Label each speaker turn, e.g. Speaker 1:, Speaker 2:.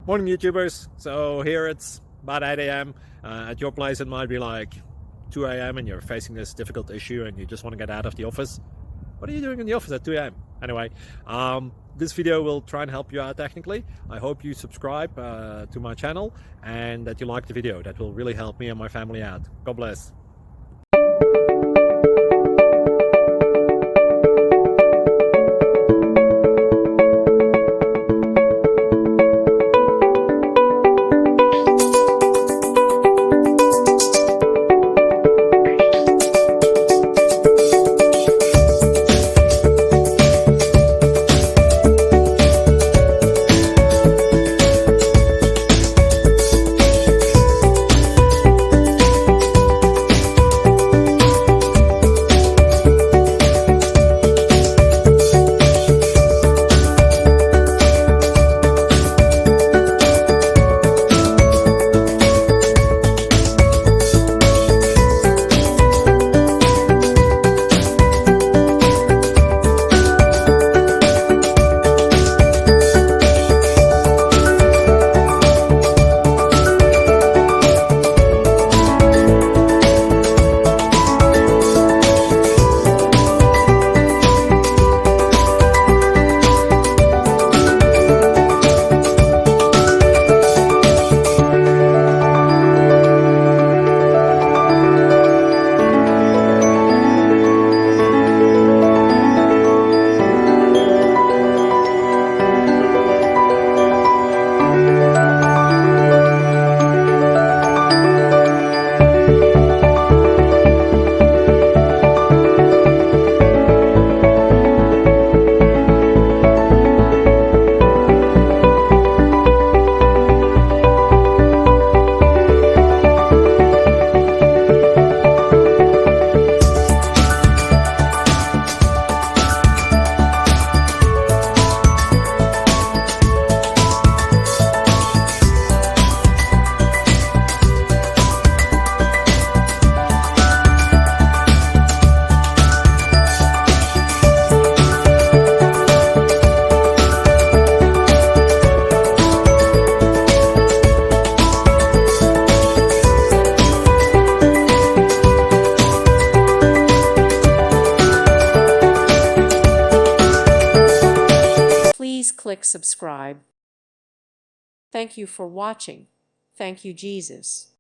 Speaker 1: Morning YouTubers. So here it's about 8 a.m. At your place it might be like 2 a.m. and you're facing this difficult issue and you just want to get out of the office. What are you doing in the office at 2 a.m.? Anyway, this video will try and help you out technically. I hope you subscribe to my channel and that you like the video. That will really help me and my family out. God bless.
Speaker 2: Please click subscribe. Thank you for watching. Thank you, Jesus.